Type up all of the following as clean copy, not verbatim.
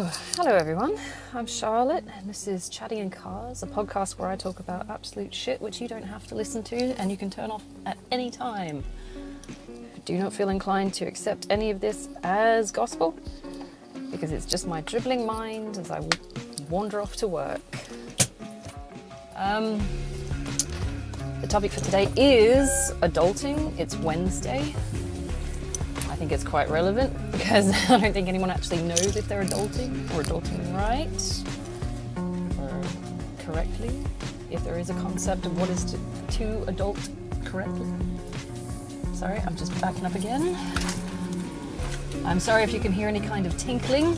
Hello everyone, I'm Charlotte and this is Chatting in Cars, a podcast where I talk about absolute shit which you don't have to listen to and you can turn off at any time. Do not feel inclined to accept any of this as gospel because it's just my dribbling mind as I wander off to work. The topic for today is adulting. It's Wednesday. I think it's quite relevant because I don't think anyone actually knows if they're adulting or adulting right or correctly, if there is a concept of what is to adult correctly. Sorry, I'm just backing up again. I'm sorry if you can hear any kind of tinkling,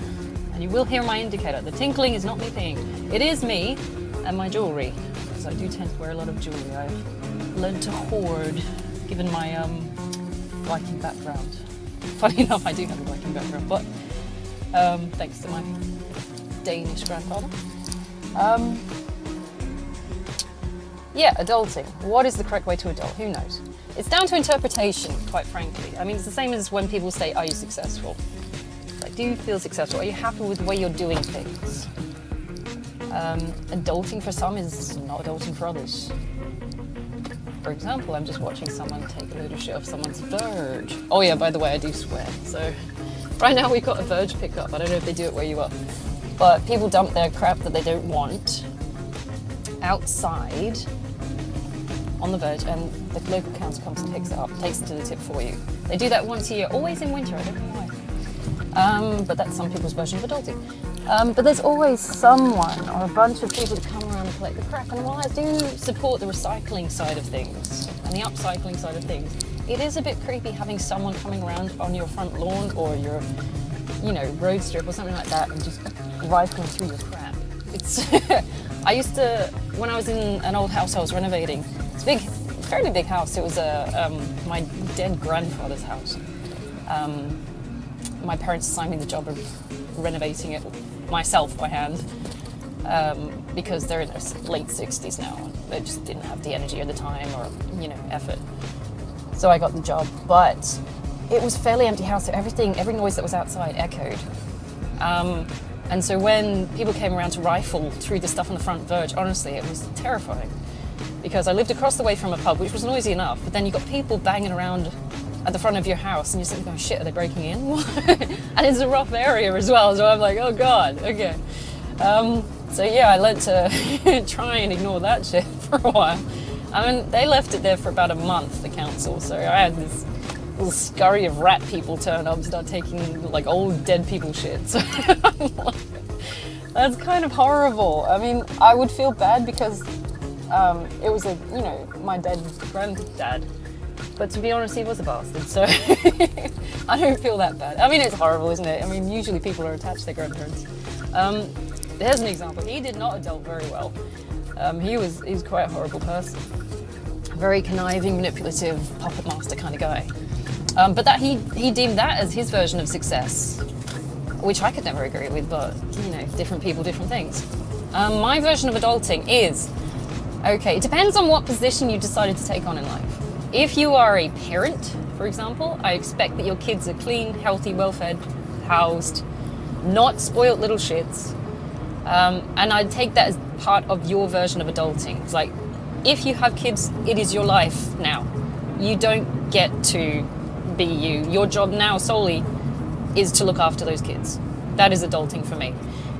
and you will hear my indicator. The tinkling is not me peeing. It is me and my jewellery, because I do tend to wear a lot of jewellery. I've learned to hoard, given my Viking background. Funny enough, I do have a Viking background, but thanks to my Danish grandfather. Yeah, adulting. What is the correct way to adult? Who knows? It's down to interpretation, quite frankly. I mean, it's the same as when people say, are you successful? Like, do you feel successful? Are you happy with the way you're doing things? Adulting for some is not adulting for others. For example, I'm just watching someone take a load of shit off someone's Verge. Oh yeah, by the way, I do swear. So right now we've got a Verge pickup. I don't know if they do it where you are. But people dump their crap that they don't want outside on the Verge, and the local council comes and picks it up, takes it to the tip for you. They do that once a year, always in winter, I don't know why. But that's some people's version of adulting. But there's always someone or a bunch of people to come around and collect the crap. And while I do support the recycling side of things and the upcycling side of things, it is a bit creepy having someone coming around on your front lawn or your, road strip or something like that and just rifling through your crap. It's I used to, when I was in an old house I was renovating, it's a big, fairly big house. It was my dead grandfather's house. My parents assigned me the job of renovating it myself by hand because they're in their late 60s now and they just didn't have the energy at the time or effort, so I got the job. But it was a fairly empty house, so every noise that was outside echoed, and so when people came around to rifle through the stuff on the front verge, honestly it was terrifying because I lived across the way from a pub which was noisy enough, but then you got people banging around at the front of your house and you're sitting going, shit, are they breaking in? And it's a rough area as well, so I'm like, oh god, okay. So yeah, I learned to try and ignore that shit for a while. I mean, they left it there for about a month, the council, so I had this little scurry of rat people turn up and start taking like old dead people shit. So that's kind of horrible. I mean, I would feel bad because it was my dead granddad. But to be honest, he was a bastard, so I don't feel that bad. I mean, it's horrible, isn't it? I mean, usually people are attached to their grandparents. There's an example. He did not adult very well. He was quite a horrible person. Very conniving, manipulative, puppet master kind of guy. But that he deemed that as his version of success, which I could never agree with, but, different people, different things. My version of adulting is, okay, it depends on what position you decided to take on in life. If you are a parent, for example, I expect that your kids are clean, healthy, well-fed, housed, not spoiled little shits. And I take that as part of your version of adulting. It's like, if you have kids, it is your life now. You don't get to be you. Your job now solely is to look after those kids. That is adulting for me.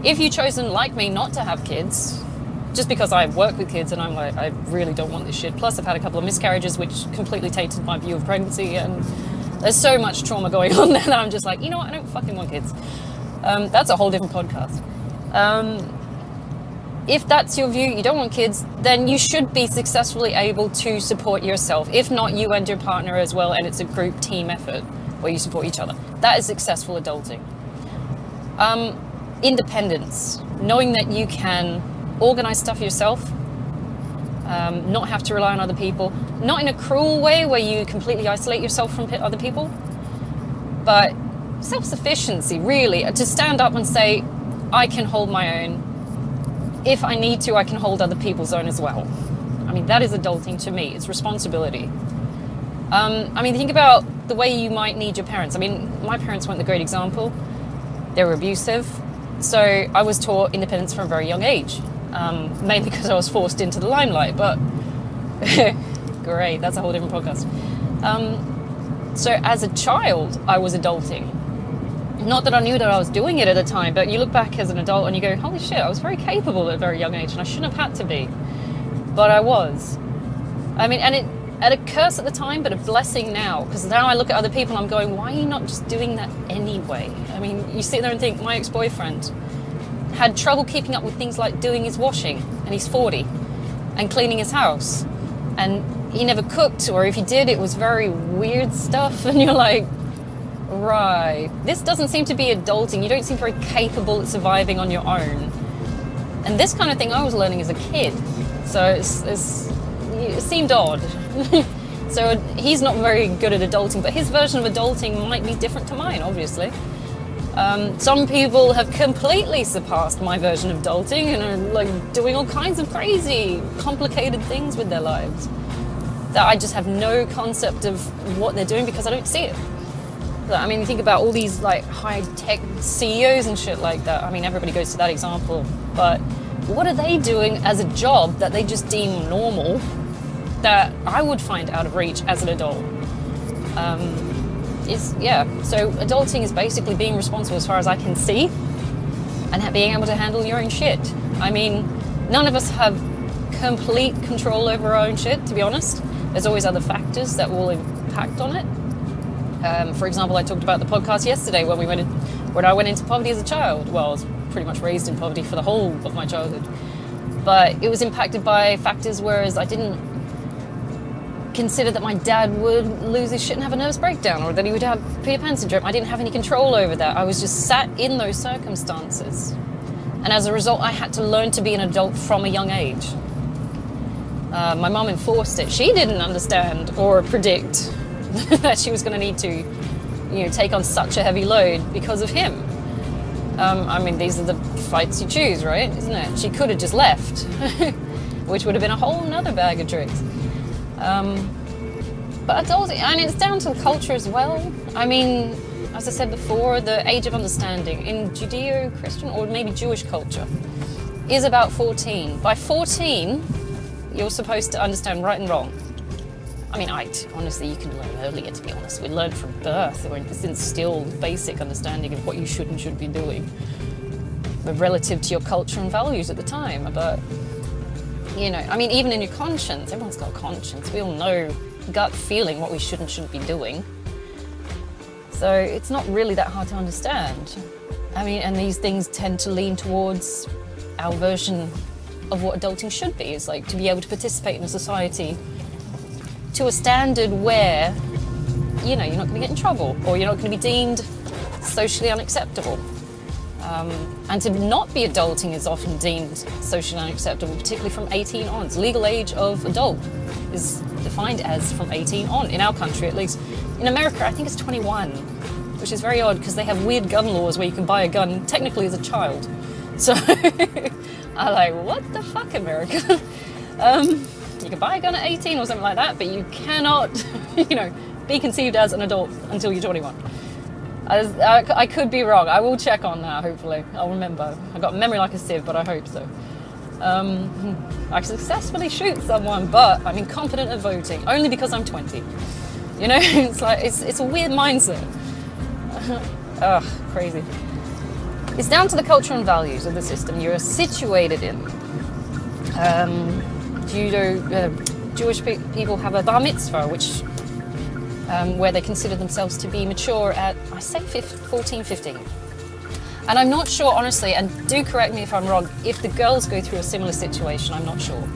If you've chosen, like me, not to have kids, just because I work with kids and I'm like, I really don't want this shit. Plus I've had a couple of miscarriages which completely tainted my view of pregnancy, and there's so much trauma going on there that I'm just like, you know what, I don't fucking want kids. That's a whole different podcast. If that's your view, you don't want kids, then you should be successfully able to support yourself. If not, you and your partner as well, and it's a group team effort where you support each other. That is successful adulting. Independence, knowing that you can organize stuff yourself, not have to rely on other people, not in a cruel way where you completely isolate yourself from other people, but self-sufficiency, really, to stand up and say, I can hold my own. If I need to, I can hold other people's own as well. I mean, that is adulting to me. It's responsibility. Think about the way you might need your parents. I mean, my parents weren't the great example. They were abusive. So I was taught independence from a very young age, mainly because I was forced into the limelight, but great, that's a whole different podcast. So as a child, I was adulting. Not that I knew that I was doing it at the time, but you look back as an adult and you go, holy shit, I was very capable at a very young age and I shouldn't have had to be. But I was. I mean, and a curse at the time, but a blessing now, because now I look at other people and I'm going, why are you not just doing that anyway? I mean, you sit there and think, my ex-boyfriend had trouble keeping up with things like doing his washing, and he's 40, and cleaning his house. And he never cooked, or if he did, it was very weird stuff, and you're like, right, this doesn't seem to be adulting. You don't seem very capable at surviving on your own. And this kind of thing I was learning as a kid, so it seemed odd. So he's not very good at adulting, but his version of adulting might be different to mine, obviously. Some people have completely surpassed my version of adulting and are like doing all kinds of crazy, complicated things with their lives that I just have no concept of what they're doing because I don't see it. I mean, think about all these like high-tech CEOs and shit like that. I mean, everybody goes to that example, but what are they doing as a job that they just deem normal that I would find out of reach as an adult? So adulting is basically being responsible as far as I can see and being able to handle your own shit. I mean, none of us have complete control over our own shit, to be honest. There's always other factors that will impact on it. For example, I talked about the podcast yesterday when I went into poverty as a child. Well, I was pretty much raised in poverty for the whole of my childhood. But it was impacted by factors whereas I didn't consider that my dad would lose his shit and have a nervous breakdown, or that he would have Peter Pan syndrome. I didn't have any control over that. I was just sat in those circumstances. And as a result, I had to learn to be an adult from a young age. My mum enforced it. She didn't understand or predict that she was going to need to, take on such a heavy load because of him. I mean, these are the fights you choose, right? Isn't it? She could have just left, which would have been a whole nother bag of tricks. But adulting, and it's down to the culture as well. I mean, as I said before, the age of understanding in Judeo-Christian or maybe Jewish culture is about 14. By 14, you're supposed to understand right and wrong. I mean, honestly, you can learn earlier, to be honest. We learn from birth, when it's instilled basic understanding of what you should and shouldn't be doing, but relative to your culture and values at the time. But, I mean, even in your conscience, everyone's got a conscience. We all know, gut feeling, what we should and shouldn't be doing. So it's not really that hard to understand. I mean, and these things tend to lean towards our version of what adulting should be. It's like to be able to participate in a society to a standard where, you're not going to get in trouble, or you're not going to be deemed socially unacceptable. And to not be adulting is often deemed socially unacceptable, particularly from 18 on. It's legal age of adult is defined as from 18 on, in our country at least. In America, I think it's 21, which is very odd because they have weird gun laws where you can buy a gun technically as a child. So I'm like, what the fuck, America? You can buy a gun at 18 or something like that, but you cannot, be conceived as an adult until you're 21. I could be wrong. I will check on that, hopefully. I'll remember. I've got a memory like a sieve, but I hope so. I successfully shoot someone, but I'm incompetent at voting, only because I'm 20. It's like, it's a weird mindset. Ugh, crazy. It's down to the culture and values of the system you're situated in. Jewish people have a bar mitzvah, which where they consider themselves to be mature at, I say 14, 15. And I'm not sure, honestly, and do correct me if I'm wrong, if the girls go through a similar situation, I'm not sure.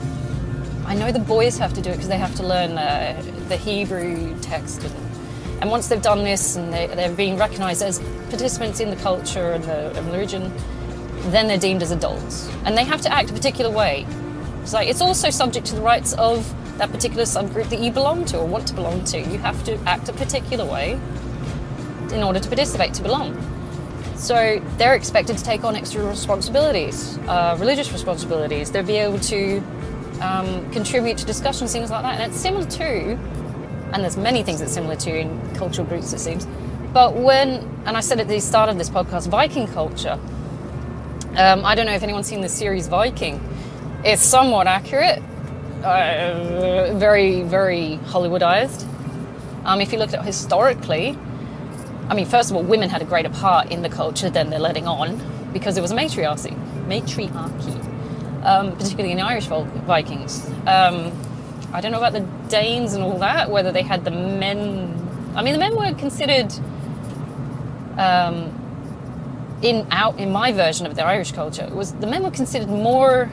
I know the boys have to do it because they have to learn the Hebrew text. And once they've done this and they're being recognized as participants in the culture and the religion, then they're deemed as adults. And they have to act a particular way. So it's also subject to the rights of that particular subgroup that you belong to or want to belong to. You have to act a particular way in order to participate, to belong. So they're expected to take on extra responsibilities, religious responsibilities. They'll be able to contribute to discussions, things like that. And it's similar to, and there's many things that's similar to in cultural groups, it seems. But and I said at the start of this podcast, Viking culture, I don't know if anyone's seen the series Viking. It's somewhat accurate, very, very Hollywoodized. If you looked at historically, I mean, first of all, women had a greater part in the culture than they're letting on, because it was a matriarchy, particularly in the Irish Vikings. I don't know about the Danes and all that, whether they had the men. I mean, the men were considered, in my version of the Irish culture, the men were considered more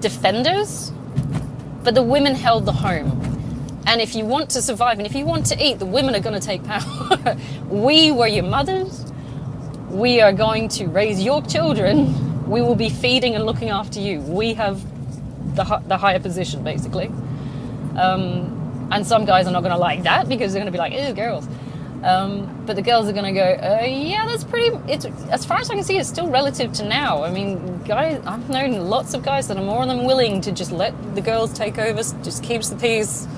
defenders, but the women held the home. And if you want to survive and if you want to eat, the women are going to take power. We were your mothers. We are going to raise your children. We will be feeding and looking after you. We have the higher position, basically. And some guys are not going to like that, because they're going to be like, ew, girls. But the girls are going to go, yeah, that's pretty, as far as I can see, it's still relative to now. I mean, guys, I've known lots of guys that are more than willing to just let the girls take over, just keeps the peace.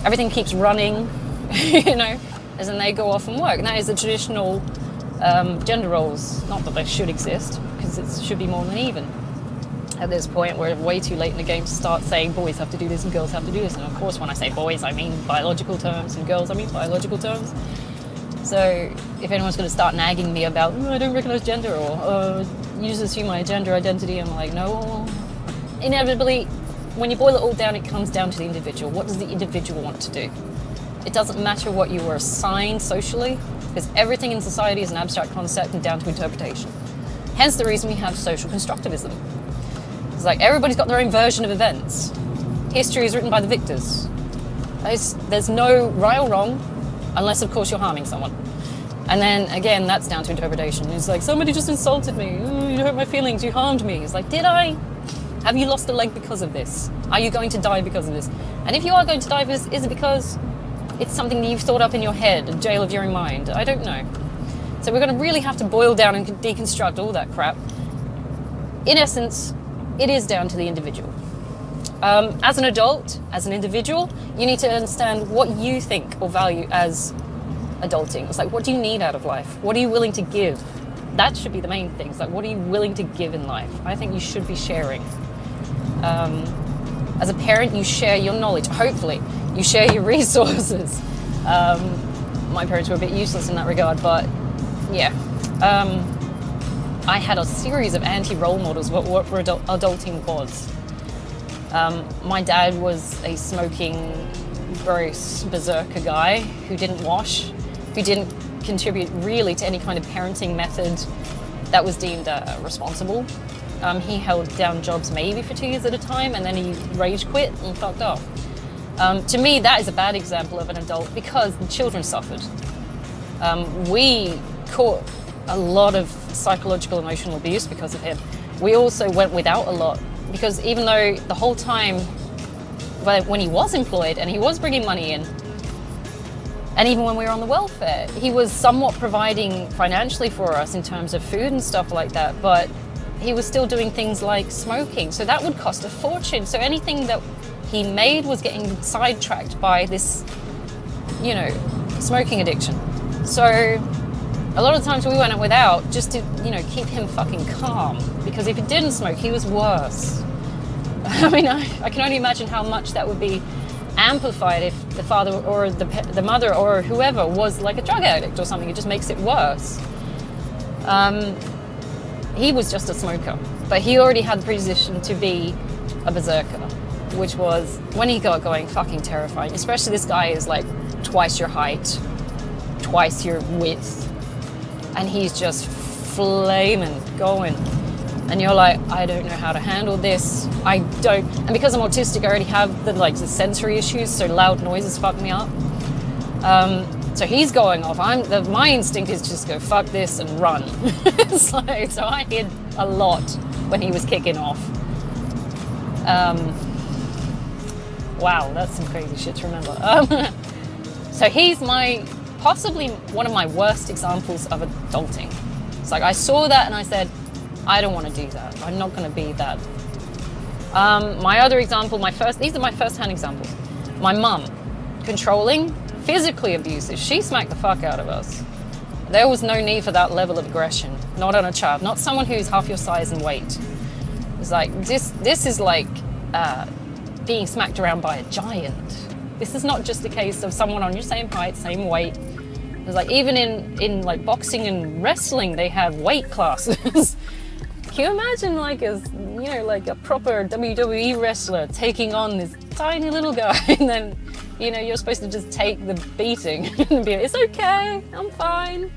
Everything keeps running, you know, as then they go off and work. And that is the traditional gender roles. Not that they should exist, because it should be more than even. At this point, we're way too late in the game to start saying boys have to do this and girls have to do this. And of course, when I say boys, I mean biological terms, and girls, I mean biological terms. So if anyone's going to start nagging me about, I don't recognize gender, or you just assume my gender identity, I'm like, no. Inevitably, when you boil it all down, it comes down to the individual. What does the individual want to do? It doesn't matter what you were assigned socially, because everything in society is an abstract concept and down to interpretation. Hence the reason we have social constructivism. It's like everybody's got their own version of events. History is written by the victors. There's no right or wrong, unless of course you're harming someone. And then again, that's down to interpretation. It's like, somebody just insulted me. Ooh, you hurt my feelings, you harmed me. It's like, did I? Have you lost a leg because of this? Are you going to die because of this? And if you are going to die, is it because it's something that you've thought up in your head, a jail of your own mind? I don't know. So we're going to really have to boil down and deconstruct all that crap. In essence, it is down to the individual. As an adult, as an individual, you need to understand what you think or value as adulting. It's like, what do you need out of life? What are you willing to give? That should be the main thing. It's like, what are you willing to give in life? I think you should be sharing. As a parent, you share your knowledge. Hopefully, you share your resources. My parents were a bit useless in that regard, but yeah. I had a series of anti-role models what adulting was. My dad was a smoking, gross, berserker guy who didn't wash, who didn't contribute really to any kind of parenting method that was deemed responsible. He held down jobs maybe for 2 years at a time, and then he rage quit and fucked off. To me, that is a bad example of an adult, because the children suffered. We caught a lot of psychological, emotional abuse because of him. We also went without a lot, because even though the whole time when he was employed and he was bringing money in, and even when we were on the welfare, he was somewhat providing financially for us in terms of food and stuff like that, but he was still doing things like smoking, so that would cost a fortune. So anything that he made was getting sidetracked by this, you know, smoking addiction. So a lot of times we went without just to, you know, keep him fucking calm, because if he didn't smoke, he was worse. I mean, I can only imagine how much that would be amplified if the father or the mother or whoever was like a drug addict or something. It just makes it worse. He was just a smoker, but he already had the predisposition to be a berserker, which was, when he got going, fucking terrifying. Especially this guy is like twice your height, twice your width, and he's just flaming going. And you're like, I don't know how to handle this. I don't, and because I'm autistic, I already have the sensory issues, so loud noises fuck me up. So he's going off. My instinct is just go fuck this and run. So I hid a lot when he was kicking off. Wow, that's some crazy shit to remember. So he's possibly one of my worst examples of adulting. It's like I saw that and I said, I don't want to do that. I'm not going to be that. My other example, these are my first-hand examples. My mum, controlling, physically abusive. She smacked the fuck out of us. There was no need for that level of aggression. not on a child, not someone who's half your size and weight. It's like, this is like being smacked around by a giant. This is not just a case of someone on your same height, same weight. It's like, even in like boxing and wrestling, they have weight classes. Can you imagine like a proper WWE wrestler taking on this tiny little guy, and then, you're supposed to just take the beating and be like, it's okay, I'm fine.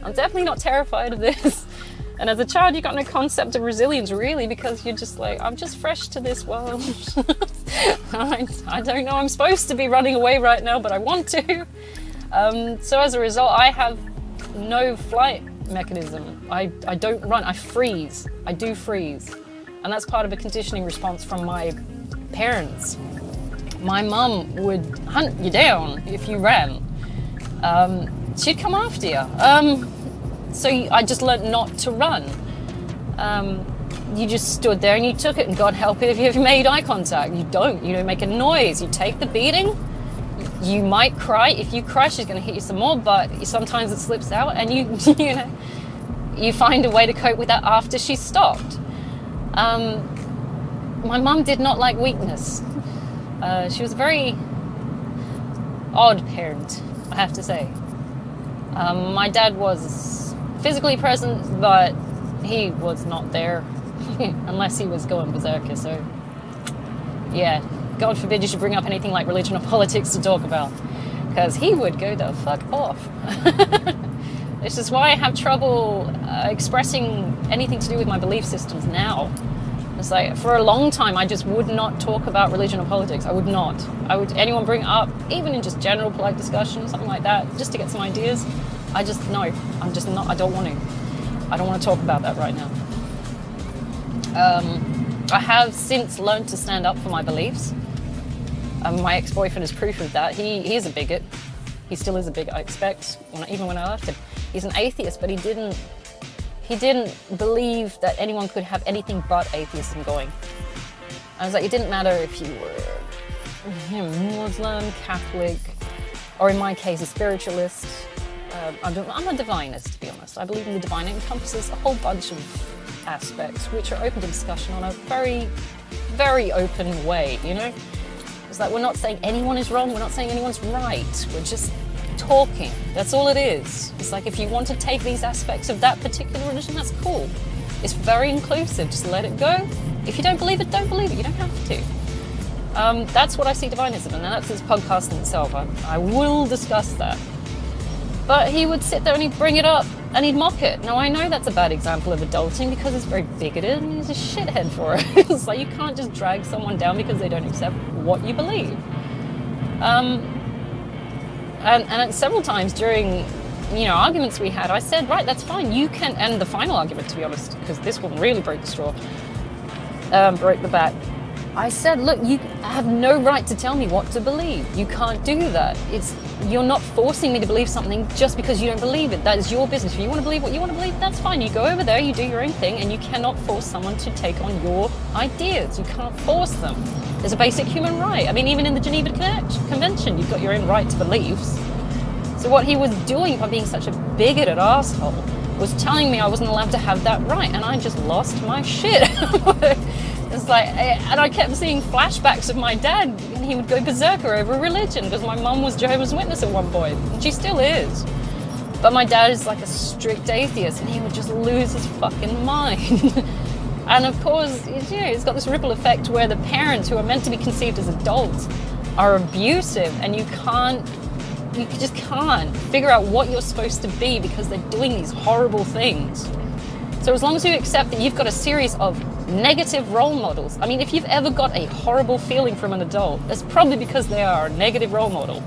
I'm definitely not terrified of this. And as a child, you got no concept of resilience, really, because you're just like, I'm just fresh to this world. I don't know, I'm supposed to be running away right now, but I want to. So as a result, I have no flight mechanism. I don't run, I freeze. I do freeze. And that's part of a conditioning response from my parents. My mum would hunt you down if you ran. She'd come after you. So I just learned not to run. You just stood there and you took it, and God help it if you made eye contact. You don't make a noise. You take the beating. You might cry. If you cry, she's going to hit you some more, but sometimes it slips out, and you find a way to cope with that after she's stopped. My mum did not like weakness. She was a very odd parent, I have to say. My dad was physically present, but he was not there unless he was going berserker. So yeah, God forbid you should bring up anything like religion or politics to talk about, because he would go the fuck off. This is why I have trouble expressing anything to do with my belief systems now. It's like, for a long time, I just would not talk about religion or politics. I would not. Anyone bring it up, even in just general polite discussion, something like that, just to get some ideas. I'm just not. I don't want to talk about that right now. I have since learned to stand up for my beliefs. My ex-boyfriend is proof of that. He is a bigot. He still is a bigot, I expect, even when I left him. He's an atheist, but he didn't believe that anyone could have anything but atheism going. I was like, it didn't matter if you were Muslim, Catholic, or in my case, a spiritualist. I'm a divinist, to be honest. I believe in the divine. It encompasses a whole bunch of aspects which are open to discussion on a very, very open way, It's like, we're not saying anyone is wrong, we're not saying anyone's right, we're just talking. That's all it is. It's like, if you want to take these aspects of that particular religion, that's cool. It's very inclusive, just let it go. If you don't believe it, don't believe it, you don't have to. That's what I see divinism, and that's this podcast in itself. I will discuss that. But he would sit there and he'd bring it up and he'd mock it. Now, I know that's a bad example of adulting because it's very bigoted and he's a shithead for it. It's like, you can't just drag someone down because they don't accept what you believe. And several times during, arguments we had, I said, right, that's fine. You can, and the final argument, to be honest, because this one really broke the straw, broke the back. I said, look, you have no right to tell me what to believe. You can't do that. You're not forcing me to believe something just because you don't believe it. That is your business. If you want to believe what you want to believe, that's fine. You go over there, you do your own thing, and you cannot force someone to take on your ideas. You can't force them. There's a basic human right. I mean, even in the Geneva Convention, you've got your own right to beliefs. So what he was doing by being such a bigoted asshole was telling me I wasn't allowed to have that right, and I just lost my shit. It's like, and I kept seeing flashbacks of my dad, and he would go berserker over religion because my mum was Jehovah's Witness at one point, and she still is. But my dad is like a strict atheist, and he would just lose his fucking mind. And of course, it's got this ripple effect where the parents who are meant to be conceived as adults are abusive, and you just can't figure out what you're supposed to be because they're doing these horrible things. So as long as you accept that you've got a series of negative role models, I mean, if you've ever got a horrible feeling from an adult, that's probably because they are a negative role model.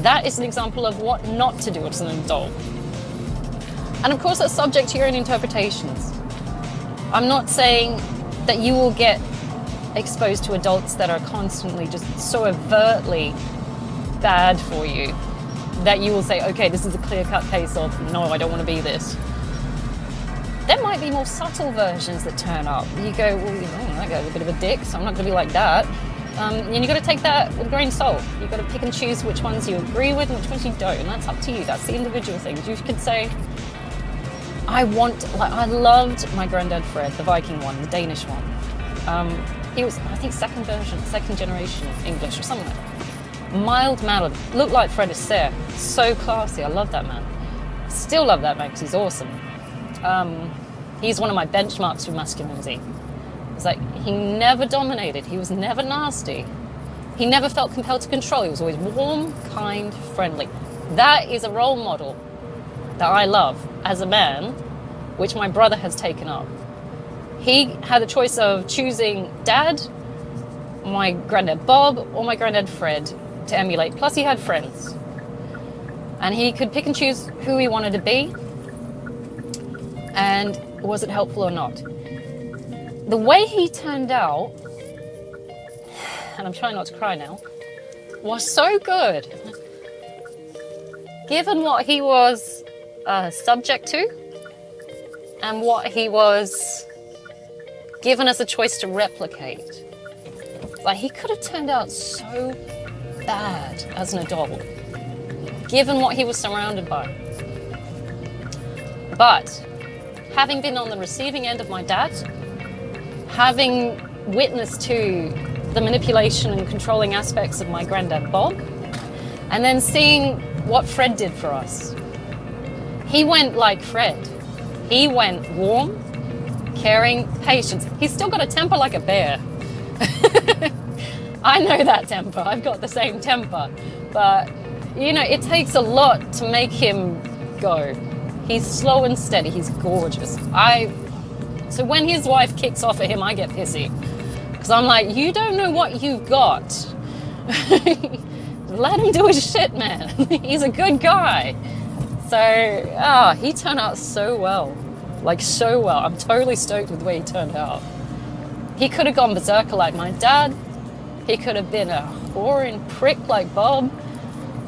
That is an example of what not to do as an adult. And of course, that's subject to your own interpretations. I'm not saying that you will get exposed to adults that are constantly just so overtly bad for you that you will say, okay, this is a clear-cut case of, no, I don't want to be this. There might be more subtle versions that turn up. You go, well, that guy's a bit of a dick, so I'm not going to be like that. And you've got to take that with a grain of salt. You've got to pick and choose which ones you agree with and which ones you don't, and that's up to you. That's the individual things. You could say, I loved my granddad Fred, the Viking one, the Danish one. He was, I think, second generation English or something like that. Mild-mannered, looked like Fred Astaire. So classy, I love that man. Still love that man because he's awesome. He's one of my benchmarks for masculinity. It's like, he never dominated, he was never nasty. He never felt compelled to control, he was always warm, kind, friendly. That is a role model that I love as a man, which my brother has taken up. He had a choice of choosing Dad, my granddad Bob, or my granddad Fred to emulate. Plus he had friends. And he could pick and choose who he wanted to be, and was it helpful or not. The way he turned out, and I'm trying not to cry now, was so good. Given what he was subject to, and what he was given as a choice to replicate. Like, he could have turned out so bad as an adult, given what he was surrounded by. But having been on the receiving end of my dad, having witnessed to the manipulation and controlling aspects of my granddad Bob, and then seeing what Fred did for us. He went like Fred. He went warm, caring, patient. He's still got a temper like a bear. I know that temper. I've got the same temper. But, you know, it takes a lot to make him go. He's slow and steady. He's gorgeous. So when his wife kicks off at him, I get pissy. Because I'm like, you don't know what you've got. Let him do his shit, man. He's a good guy. So, he turned out so well. Like, so well. I'm totally stoked with the way he turned out. He could have gone berserker like my dad. He could have been a whoring prick like Bob.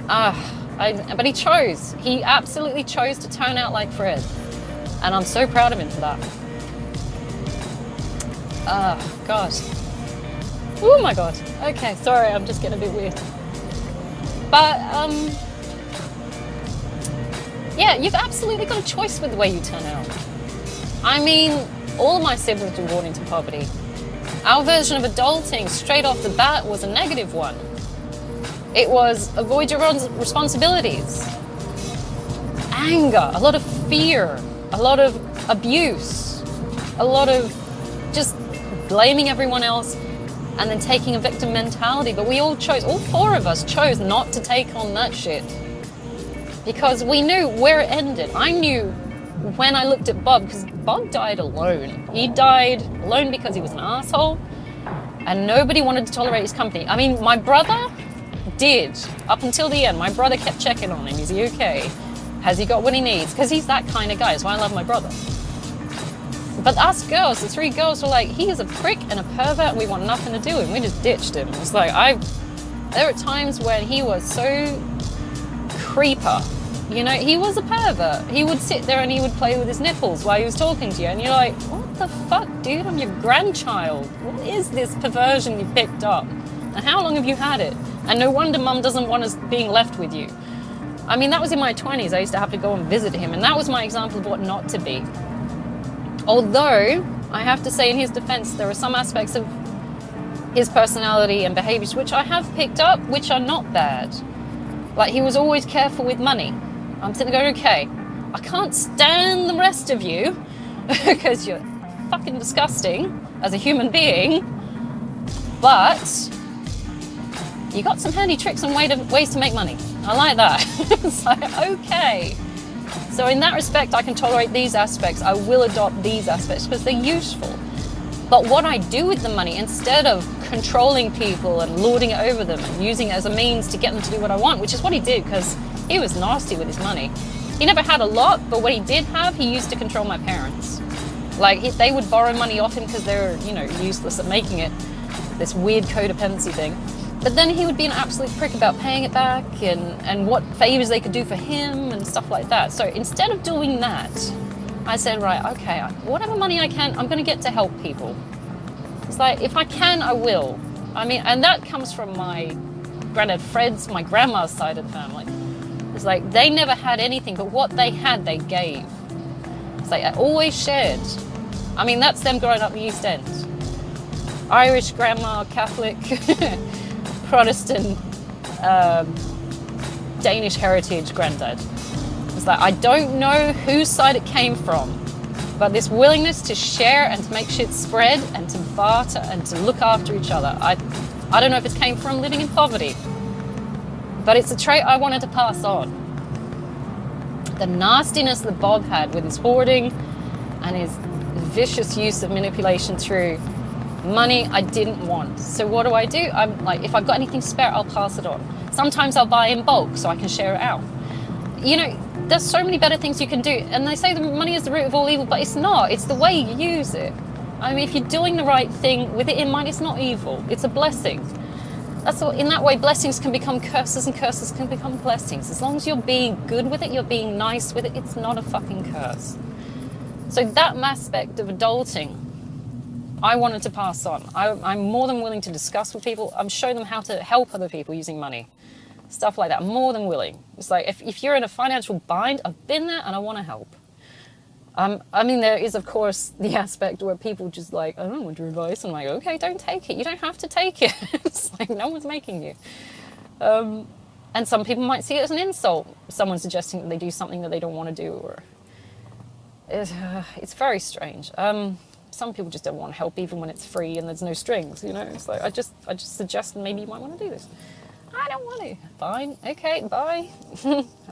But he chose. He absolutely chose to turn out like Fred. And I'm so proud of him for that. God. Oh my God. Okay, sorry, I'm just getting a bit weird. But, yeah, you've absolutely got a choice with the way you turn out. I mean, all of my siblings were born into poverty. Our version of adulting straight off the bat was a negative one. It was avoid your own responsibilities. Anger, a lot of fear, a lot of abuse, a lot of just blaming everyone else and then taking a victim mentality. But we all chose, all four of us chose not to take on that shit because we knew where it ended. I knew when I looked at Bob, because Bob died alone. He died alone because he was an asshole and nobody wanted to tolerate his company. I mean, my brother did, up until the end. My brother kept checking on him. Is he okay? Has he got what he needs? Because he's that kind of guy. That's why I love my brother. But us girls, the three girls, were like, he is a prick and a pervert and we want nothing to do with him. We just ditched him. It's like, there were times when he was so creeper. You know, he was a pervert. He would sit there and he would play with his nipples while he was talking to you. And you're like, what the fuck, dude? I'm your grandchild. What is this perversion you picked up? And how long have you had it? And no wonder mum doesn't want us being left with you. I mean, that was in my 20s. I used to have to go and visit him. And that was my example of what not to be. Although, I have to say in his defense, there are some aspects of his personality and behaviors which I have picked up, which are not bad. Like, he was always careful with money. I'm sitting there going, okay, I can't stand the rest of you because you're fucking disgusting as a human being, but you got some handy tricks and ways to make money. I like that. It's like, okay. So in that respect, I can tolerate these aspects. I will adopt these aspects because they're useful. But what I do with the money, instead of controlling people and lording it over them and using it as a means to get them to do what I want, which is what he did because he was nasty with his money. He never had a lot, but what he did have, he used to control my parents. Like, they would borrow money off him because they were, you know, useless at making it, this weird codependency thing. But then he would be an absolute prick about paying it back and what favors they could do for him and stuff like that. So instead of doing that, I said, right, okay, whatever money I can, I'm going to get to help people. It's like, if I can, I will. I mean, and that comes from my granddad Fred's, my grandma's side of the family. It's like, they never had anything, but what they had, they gave. It's like I always shared. I mean, that's them growing up in the East End. Irish grandma, Catholic, Protestant, Danish heritage granddad. It's like, I don't know whose side it came from, but this willingness to share and to make shit spread and to barter and to look after each other. I don't know if it came from living in poverty, but it's a trait I wanted to pass on. The nastiness that Bob had with his hoarding and his vicious use of manipulation through money, I didn't want. So what do? I'm like, if I've got anything spare, I'll pass it on. Sometimes I'll buy in bulk so I can share it out. You know, there's so many better things you can do. And they say the money is the root of all evil, but it's not. It's the way you use it. I mean, if you're doing the right thing with it in mind, it's not evil. It's a blessing. In that way, blessings can become curses and curses can become blessings. As long as you're being good with it, you're being nice with it, it's not a fucking curse. So that aspect of adulting, I wanted to pass on. I'm more than willing to discuss with people. I'm showing them how to help other people using money. Stuff like that. I'm more than willing. It's like, if you're in a financial bind, I've been there and I want to help. I mean, there is, of course, the aspect where people just like, I don't want your advice. And I'm like, okay, don't take it. You don't have to take it. It's like, no one's making you. And some people might see it as an insult. Someone suggesting that they do something that they don't want to do. Or it's very strange. Some people just don't want help even when it's free and there's no strings, you know. It's like, I just suggest maybe you might want to do this. I don't want to. Fine. Okay, bye.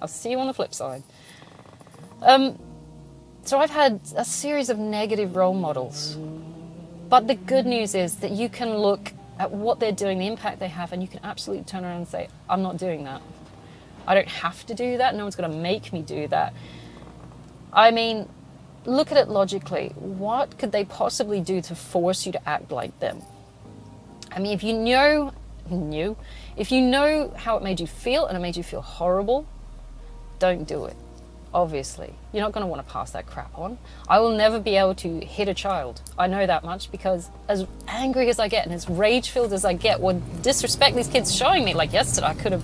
I'll see you on the flip side. So I've had a series of negative role models. But the good news is that you can look at what they're doing, the impact they have, and you can absolutely turn around and say, I'm not doing that. I don't have to do that. No one's going to make me do that. I mean, look at it logically. What could they possibly do to force you to act like them? I mean, if you know how it made you feel and it made you feel horrible, don't do it. Obviously, you're not going to want to pass that crap on. I will never be able to hit a child. I know that much because as angry as I get and as rage-filled as I get, what disrespect these kids showing me, like yesterday, I could have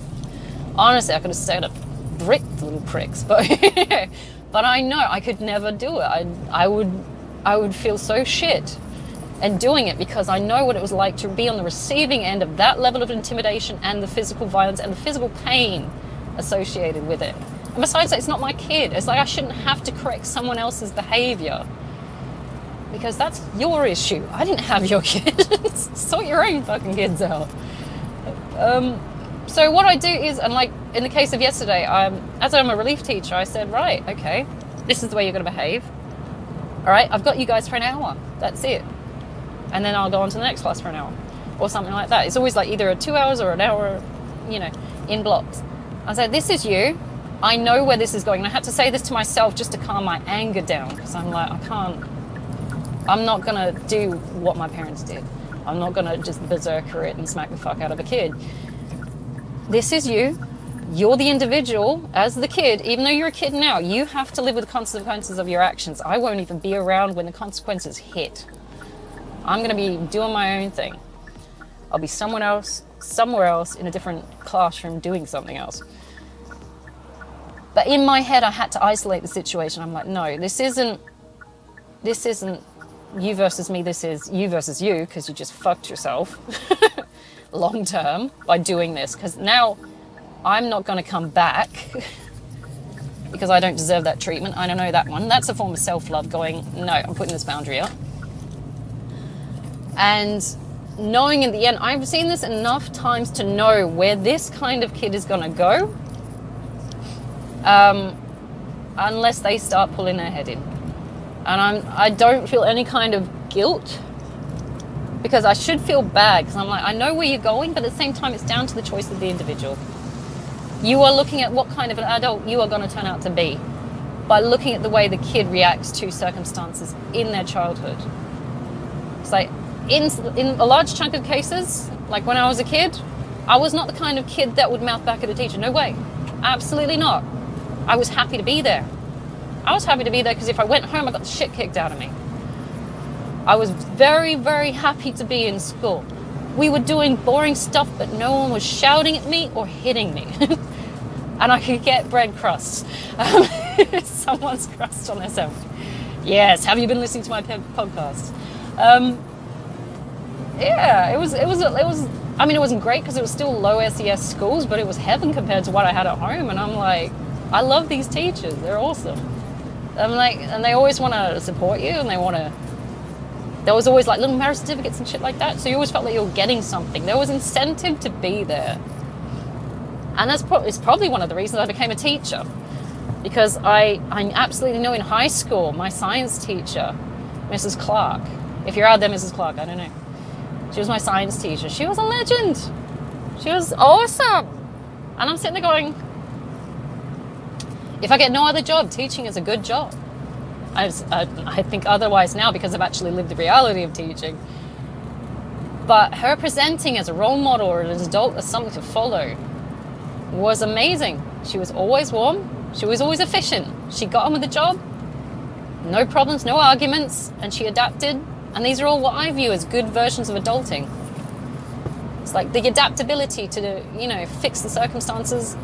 stayed up, bricked the little pricks, but but I know I could never do it. I would feel so shit and doing it because I know what it was like to be on the receiving end of that level of intimidation and the physical violence and the physical pain associated with it. And besides that, it's not my kid. It's like I shouldn't have to correct someone else's behavior because that's your issue. I didn't have your kids. Sort your own fucking kids out. So what I do is, and like in the case of yesterday, as I'm a relief teacher, I said, right, okay, this is the way you're going to behave. All right, I've got you guys for an hour. That's it. And then I'll go on to the next class for an hour or something like that. It's always like either 2 hours or an hour, you know, in blocks. I said, this is you. I know where this is going. And I had to say this to myself just to calm my anger down because I'm like, I'm not going to do what my parents did. I'm not going to just berserker it and smack the fuck out of a kid. This is you. You're the individual as the kid. Even though you're a kid now, you have to live with the consequences of your actions. I won't even be around when the consequences hit. I'm going to be doing my own thing. I'll be somewhere else in a different classroom doing something else. But in my head, I had to isolate the situation. I'm like, no, this isn't you versus me. This is you versus you because you just fucked yourself long term by doing this. Because now I'm not going to come back because I don't deserve that treatment. I don't know that one. That's a form of self-love going, no, I'm putting this boundary up. And knowing in the end, I've seen this enough times to know where this kind of kid is going to go. Unless they start pulling their head in. And I don't feel any kind of guilt because I should feel bad because I'm like, I know where you're going, but at the same time, it's down to the choice of the individual. You are looking at what kind of an adult you are going to turn out to be by looking at the way the kid reacts to circumstances in their childhood. It's like, in a large chunk of cases, like when I was a kid, I was not the kind of kid that would mouth back at a teacher. No way. Absolutely not. I was happy to be there. I was happy to be there because if I went home, I got the shit kicked out of me. I was very, very happy to be in school. We were doing boring stuff, but no one was shouting at me or hitting me. And I could get bread crusts. Someone's crust on their sandwich. Yes, have you been listening to my podcast? Yeah, it was. I mean, it wasn't great because it was still low SES schools, but it was heaven compared to what I had at home. And I'm like, I love these teachers. They're awesome. I'm like, and they always want to support you, and there was always like little merit certificates and shit like that. So you always felt like you were getting something. There was incentive to be there. And it's probably one of the reasons I became a teacher. Because I absolutely know in high school, my science teacher, Mrs. Clark, if you're out there, Mrs. Clark, I don't know. She was my science teacher. She was a legend. She was awesome. And I'm sitting there going, if I get no other job, teaching is a good job. I think otherwise now because I've actually lived the reality of teaching. But her presenting as a role model or as an adult as something to follow was amazing. She was always warm. She was always efficient. She got on with the job. No problems, no arguments, and she adapted. And these are all what I view as good versions of adulting. It's like the adaptability to, fix the circumstances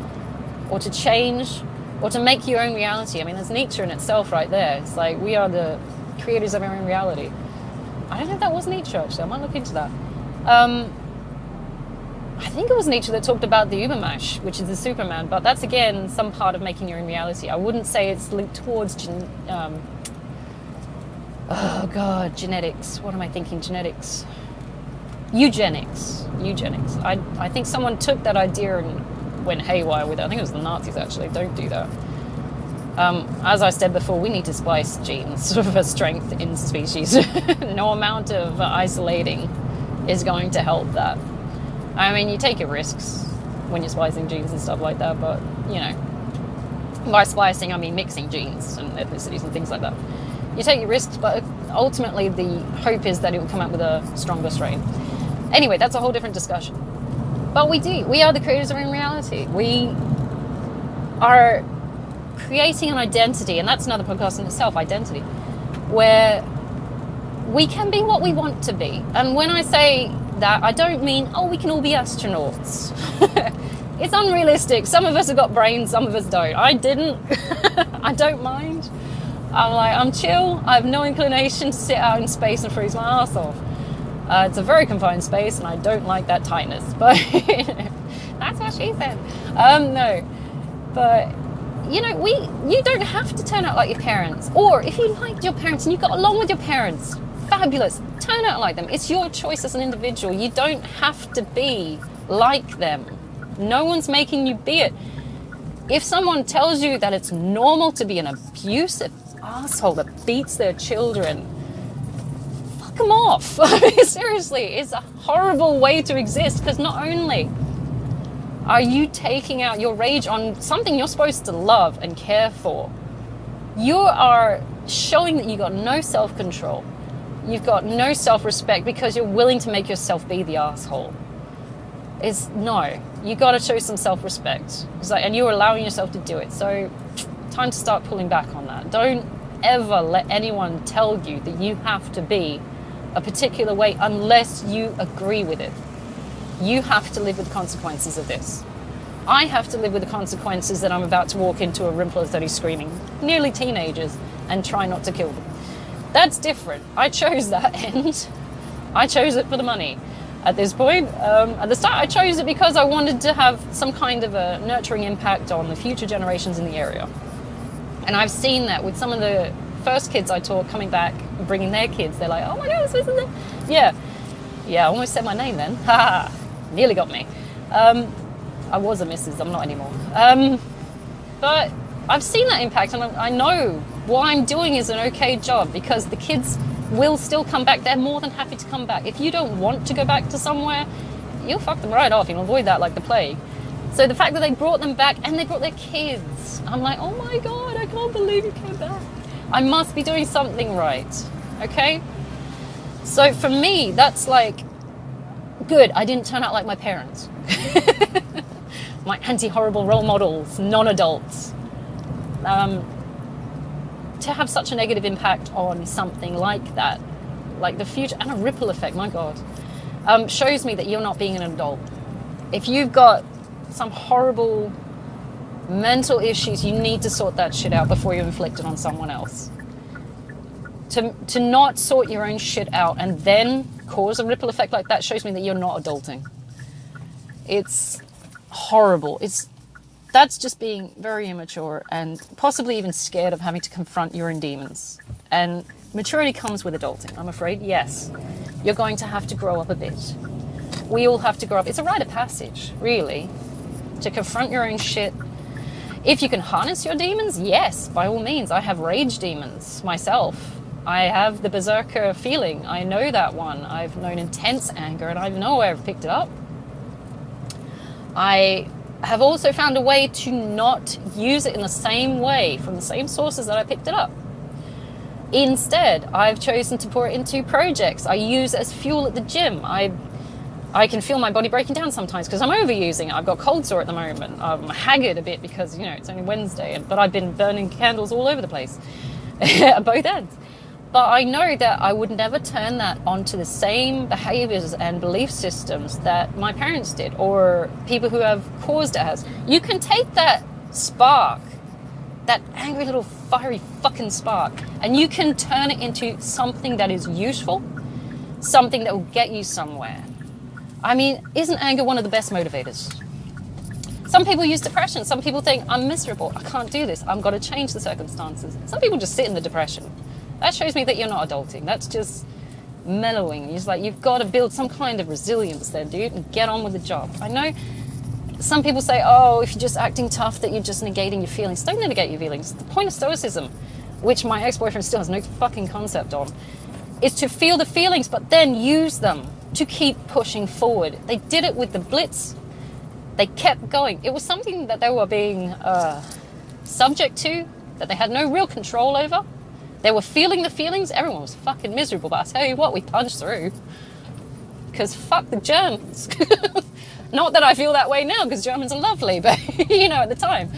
or to change or to make your own reality. I mean, there's Nietzsche in itself right there. It's like we are the creators of our own reality. I don't know if that was Nietzsche, actually. I might look into that. I think it was Nietzsche that talked about the Übermensch, which is the Superman, but that's, again, some part of making your own reality. I wouldn't say it's linked towards genetics. What am I thinking? Genetics. Eugenics. I think someone took that idea and went haywire with it. I think it was the Nazis, actually. Don't do that. As I said before, we need to splice genes for strength in species. No amount of isolating is going to help that. I mean, you take your risks when you're splicing genes and stuff like that, but, by splicing, I mean mixing genes and ethnicities and things like that. You take your risks, but ultimately the hope is that it will come out with a stronger strain. Anyway, that's a whole different discussion. But we are the creators of our own reality. We are creating an identity, and that's another podcast in itself, identity, where we can be what we want to be. And when I say that, I don't mean, we can all be astronauts. It's unrealistic. Some of us have got brains, some of us don't. I didn't. I don't mind. I'm chill. I have no inclination to sit out in space and freeze my ass off. It's a very confined space, and I don't like that tightness. But that's what she said. No. But, you don't have to turn out like your parents. Or if you liked your parents and you got along with your parents, fabulous. Turn out like them. It's your choice as an individual. You don't have to be like them. No one's making you be it. If someone tells you that it's normal to be an abusive asshole that beats their children, fuck them off. I mean, seriously, it's a horrible way to exist, because not only are you taking out your rage on something you're supposed to love and care for, you are showing that you got no self-control. You've got no self-respect because you're willing to make yourself be the asshole. You got to show some self-respect. And you're allowing yourself to do it. So time to start pulling back on that. Don't ever let anyone tell you that you have to be a particular way unless you agree with it. You have to live with the consequences of this. I have to live with the consequences that I'm about to walk into a room full of 30 screaming, nearly teenagers, and try not to kill them. That's different. I chose that end. I chose it for the money. At this point, at the start, I chose it because I wanted to have some kind of a nurturing impact on the future generations in the area. And I've seen that with some of the first kids I taught coming back, bringing their kids. They're like, oh my God, this isn't it? Yeah, I almost said my name then. Ha, nearly got me. I was a Mrs., I'm not anymore. But I've seen that impact, and I know what I'm doing is an okay job, because the kids will still come back. They're more than happy to come back. If you don't want to go back to somewhere, you'll fuck them right off. You'll avoid that like the plague. So the fact that they brought them back, and they brought their kids, I'm like, oh my God, I can't believe you came back. I must be doing something right, okay? So for me, that's like, good, I didn't turn out like my parents. My anti-horrible role models, non-adults. To have such a negative impact on something like that, like the future, and a ripple effect, my God, shows me that you're not being an adult. If you've got some horrible mental issues, you need to sort that shit out before you inflict it on someone else. To not sort your own shit out and then cause a ripple effect like that shows me that you're not adulting. It's horrible. That's just being very immature and possibly even scared of having to confront your own demons. And maturity comes with adulting, I'm afraid. Yes, you're going to have to grow up a bit. We all have to grow up. It's a rite of passage, really, to confront your own shit. If you can harness your demons, yes, by all means. I have rage demons myself. I have the berserker feeling. I know that one. I've known intense anger, and I know where I've picked it up. I have also found a way to not use it in the same way from the same sources that I picked it up. Instead, I've chosen to pour it into projects I use as fuel at the gym. I can feel my body breaking down sometimes because I'm overusing it. I've got cold sore at the moment. I'm haggard a bit because, it's only Wednesday, but I've been burning candles all over the place at both ends. But I know that I would never turn that onto the same behaviors and belief systems that my parents did or people who have caused it as. You can take that spark, that angry little fiery fucking spark, and you can turn it into something that is useful, something that will get you somewhere. I mean, isn't anger one of the best motivators? Some people use depression. Some people think, I'm miserable. I can't do this. I've got to change the circumstances. Some people just sit in the depression. That shows me that you're not adulting. That's just mellowing. You've got to build some kind of resilience there, dude, and get on with the job. I know some people say, oh, if you're just acting tough, that you're just negating your feelings. Don't negate your feelings. The point of stoicism, which my ex-boyfriend still has no fucking concept on, is to feel the feelings, but then use them to keep pushing forward. They did it with the Blitz. They kept going. It was something that they were being subject to, that they had no real control over. They were feeling the feelings. Everyone was fucking miserable, but I tell you what, we punched through. Because fuck the Germans. Not that I feel that way now, because Germans are lovely, but, at the time.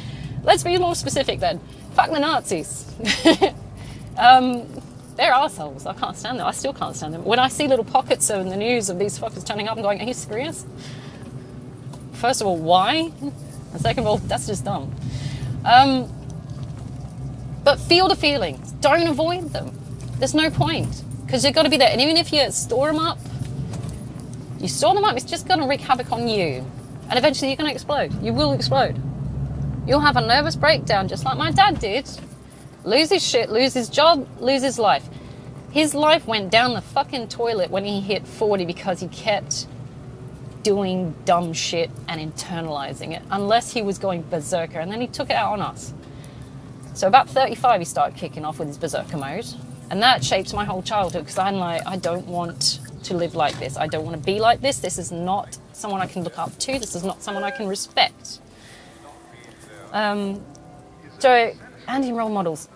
Let's be more specific then. Fuck the Nazis. They're assholes. I can't stand them. I still can't stand them. When I see little pockets in the news of these fuckers turning up, I'm going, are you serious? First of all, why? And second of all, that's just dumb. But feel the feelings. Don't avoid them. There's no point. Because you've got to be there. And even if you store them up, it's just going to wreak havoc on you. And eventually you're going to explode. You will explode. You'll have a nervous breakdown, just like my dad did. Lose his shit, lose his job, lose his life. His life went down the fucking toilet when he hit 40 because he kept doing dumb shit and internalizing it, unless he was going berserker, and then he took it out on us. So about 35 he started kicking off with his berserker mode, and that shaped my whole childhood, because I'm like, I don't want to live like this. I don't want to be like this. This is not someone I can look up to. This is not someone I can respect. So anti-role models,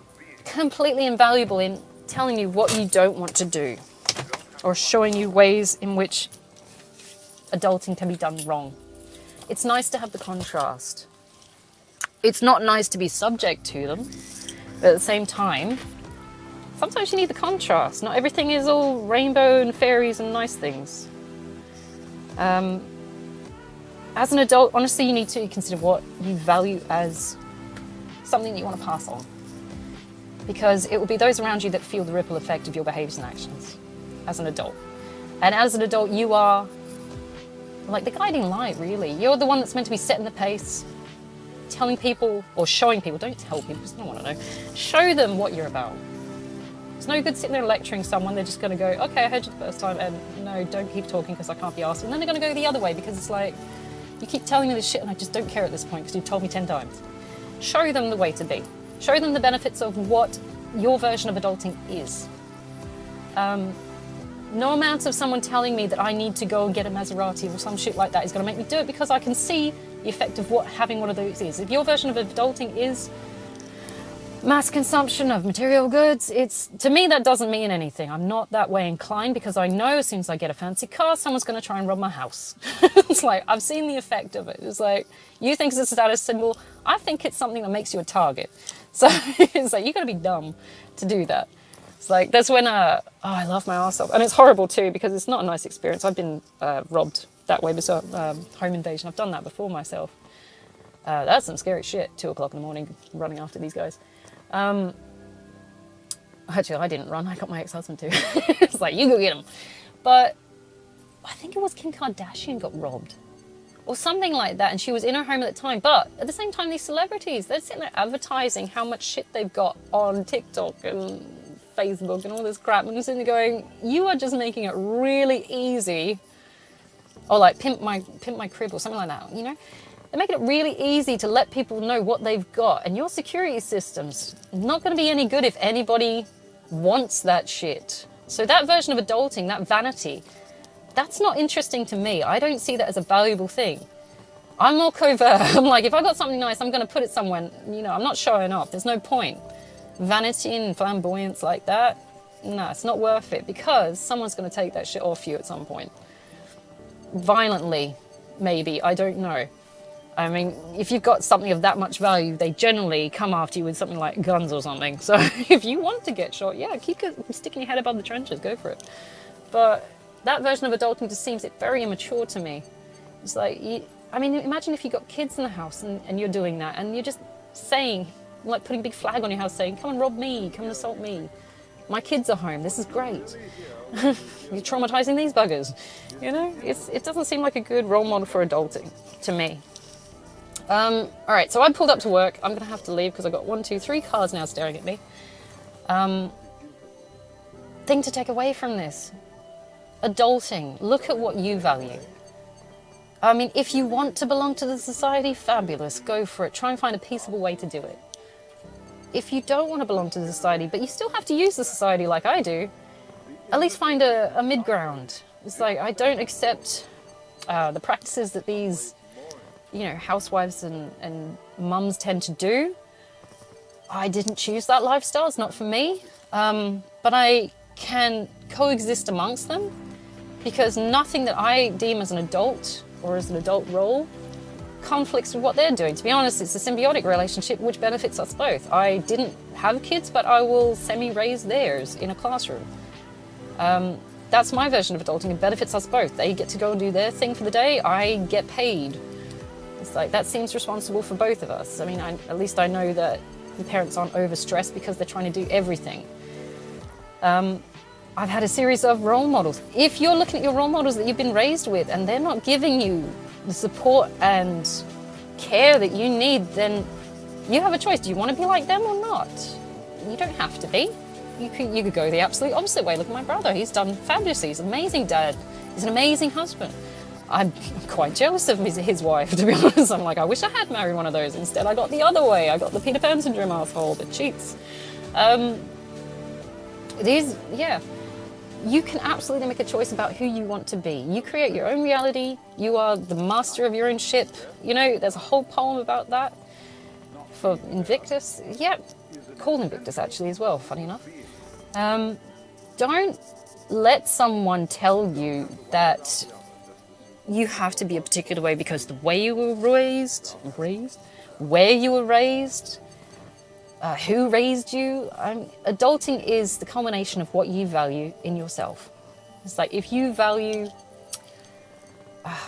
completely invaluable in telling you what you don't want to do, or showing you ways in which adulting can be done wrong. It's nice to have the contrast. It's not nice to be subject to them, but at the same time, sometimes you need the contrast. Not everything is all rainbow and fairies and nice things. As an adult, honestly, you need to consider what you value as something that you want to pass on. Because it will be those around you that feel the ripple effect of your behaviors and actions as an adult. And as an adult, you are like the guiding light, really. You're the one that's meant to be setting the pace, telling people, or showing people, don't tell people because they don't want to know, show them what you're about. It's no good sitting there lecturing someone. They're just going to go, okay, I heard you the first time, and no, don't keep talking because I can't be asked. And then they're going to go the other way because it's like, you keep telling me this shit and I just don't care at this point because you've told me 10 times. Show them the way to be. Show them the benefits of what your version of adulting is. No amount of someone telling me that I need to go and get a Maserati or some shit like that is going to make me do it, because I can see the effect of what having one of those is. If your version of adulting is mass consumption of material goods, to me that doesn't mean anything. I'm not that way inclined, because I know as soon as I get a fancy car, someone's going to try and rob my house. It's like, I've seen the effect of it. It's like, you think it's a status symbol, I think it's something that makes you a target. So it's like, you got to be dumb to do that. It's like, that's when, I love my arse off. And it's horrible too, because it's not a nice experience. I've been robbed that way, so home invasion. I've done that before myself. That's some scary shit, 2 o'clock in the morning, running after these guys. Actually, I didn't run. I got my ex-husband to. It's like, you go get him. But I think it was Kim Kardashian got robbed or something like that. And she was in her home at the time. But at the same time, these celebrities, they're sitting there advertising how much shit they've got on TikTok and Facebook and all this crap. And you're sitting there going, you are just making it really easy. Or like pimp my crib or something like that, you know? They're making it really easy to let people know what they've got. And your security system's not going to be any good if anybody wants that shit. So that version of adulting, that vanity, that's not interesting to me. I don't see that as a valuable thing. I'm more covert. I'm like, if I got something nice, I'm going to put it somewhere. You know, I'm not showing off. There's no point. Vanity and flamboyance like that, no, it's not worth it, because someone's going to take that shit off you at some point. Violently, maybe. I don't know. I mean, if you've got something of that much value, they generally come after you with something like guns or something. So if you want to get shot, yeah, keep sticking your head above the trenches, go for it. But that version of adulting just seems very immature to me. It's like, I mean, imagine if you got kids in the house and you're doing that, and you're just saying, like putting a big flag on your house saying, come and rob me, come and assault me. My kids are home, this is great. You're traumatizing these buggers. You know, it doesn't seem like a good role model for adulting to me. All right, so I pulled up to work. I'm going to have to leave because I've got 1, 2, 3 cars now staring at me. Thing to take away from this. Adulting. Look at what you value. I mean, if you want to belong to the society, fabulous. Go for it. Try and find a peaceable way to do it. If you don't want to belong to the society, but you still have to use the society like I do, at least find a mid-ground. It's like, I don't accept the practices that these, you know, housewives and mums tend to do. I didn't choose that lifestyle, it's not for me. But I can coexist amongst them, because nothing that I deem as an adult or as an adult role conflicts with what they're doing. To be honest, it's a symbiotic relationship which benefits us both. I didn't have kids, but I will semi-raise theirs in a classroom. That's my version of adulting. It benefits us both. They get to go and do their thing for the day, I get paid. It's like, that seems responsible for both of us. I mean, at least I know that the parents aren't overstressed because they're trying to do everything. I've had a series of role models. If you're looking at your role models that you've been raised with and they're not giving you the support and care that you need, then you have a choice. Do you want to be like them or not? You don't have to be. You could go the absolute opposite way. Look at my brother. He's done fabulously. He's an amazing dad. He's an amazing husband. I'm quite jealous of his wife, to be honest. I'm like, I wish I had married one of those. Instead, I got the other way. I got the Peter Pan syndrome asshole that cheats. You can absolutely make a choice about who you want to be. You create your own reality. You are the master of your own ship. You know, there's a whole poem about that for Invictus. Yeah, called Invictus actually as well, funny enough. Don't let someone tell you that you have to be a particular way because the way you were raised, where you were raised, who raised you. Adulting is the culmination of what you value in yourself. It's like, if you value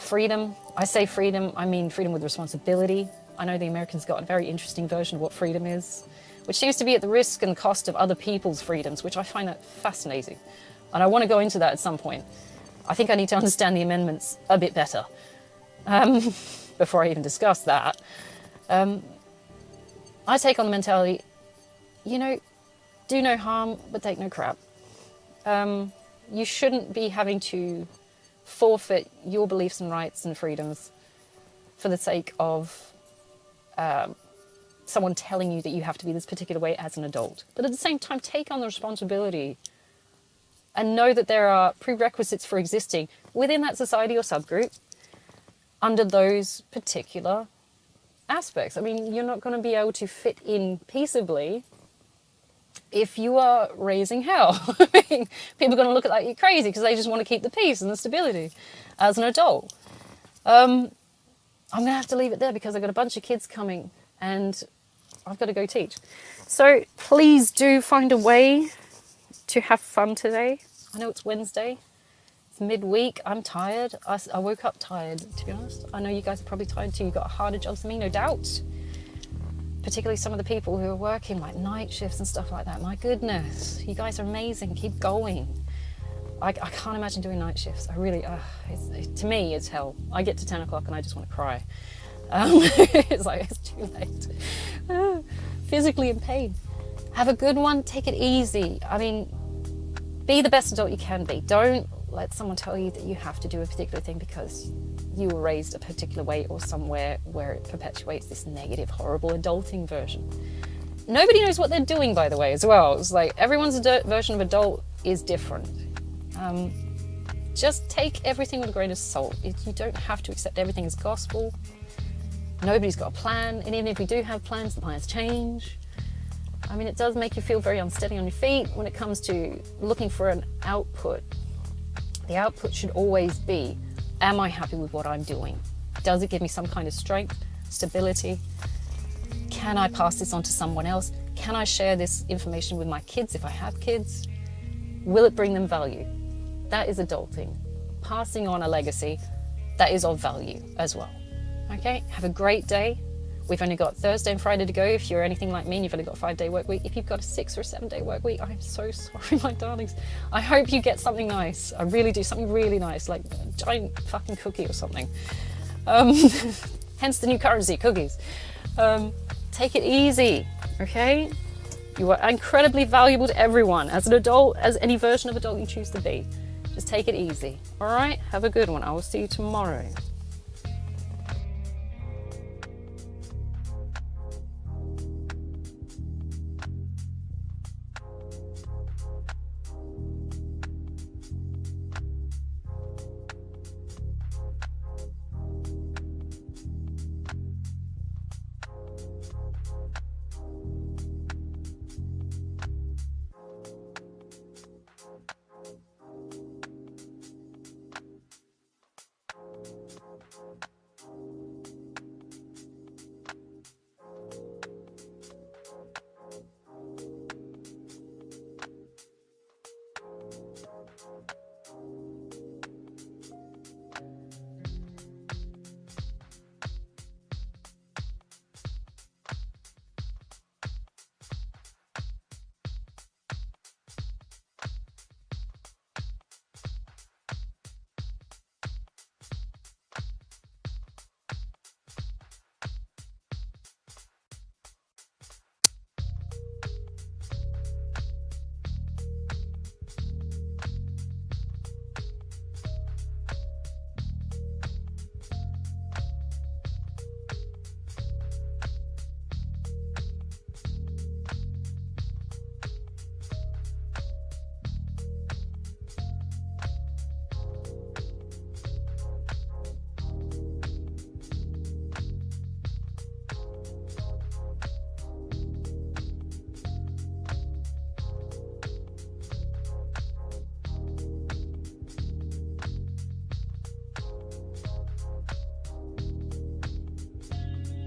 freedom, I say freedom, I mean freedom with responsibility. I know the Americans got a very interesting version of what freedom is, which seems to be at the risk and cost of other people's freedoms, which I find that fascinating. And I want to go into that at some point. I think I need to understand the amendments a bit better before I even discuss that. I take on the mentality, you know, do no harm, but take no crap. You shouldn't be having to forfeit your beliefs and rights and freedoms for the sake of someone telling you that you have to be this particular way as an adult. But at the same time, take on the responsibility and know that there are prerequisites for existing within that society or subgroup under those particular aspects. I mean, you're not going to be able to fit in peaceably if you are raising hell. I mean, people are going to look at you crazy because they just want to keep the peace and the stability as an adult. I'm going to have to leave it there because I've got a bunch of kids coming and I've got to go teach. So please do find a way to have fun today. I know it's Wednesday. It's midweek. I'm tired. I woke up tired, to be honest. I know you guys are probably tired too. You've got harder jobs than me, no doubt. particularly some of the people who are working like night shifts and stuff like that. My goodness, you guys are amazing. Keep going. I can't imagine doing night shifts. I really, to me, it's hell. I get to 10 o'clock and I just want to cry. It's like, it's too late. Physically in pain. Have a good one. Take it easy. I mean, be the best adult you can be. Don't let someone tell you that you have to do a particular thing because you were raised a particular way or somewhere where it perpetuates this negative, horrible adulting version. Nobody knows what they're doing, by the way, as well. It's like everyone's version of adult is different. Just take everything with a grain of salt. You don't have to accept everything as gospel. Nobody's got a plan, and even if we do have plans, the plans change. I mean, it does make you feel very unsteady on your feet when it comes to looking for an output. The output should always be, am I happy with what I'm doing? Does it give me some kind of strength, stability? Can I pass this on to someone else? Can I share this information with my kids if I have kids? Will it bring them value? That is adulting. Passing on a legacy that is of value as well. Okay, have a great day. We've only got Thursday and Friday to go. If you're anything like me and you've only got a 5-day work week, if you've got a 6 or 7-day work week, I'm so sorry, my darlings. I hope you get something nice. I really do, something really nice, like a giant fucking cookie or something. Hence the new currency, cookies. Take it easy, okay? You are incredibly valuable to everyone, as an adult, as any version of adult you choose to be. Just take it easy, all right? Have a good one. I will see you tomorrow.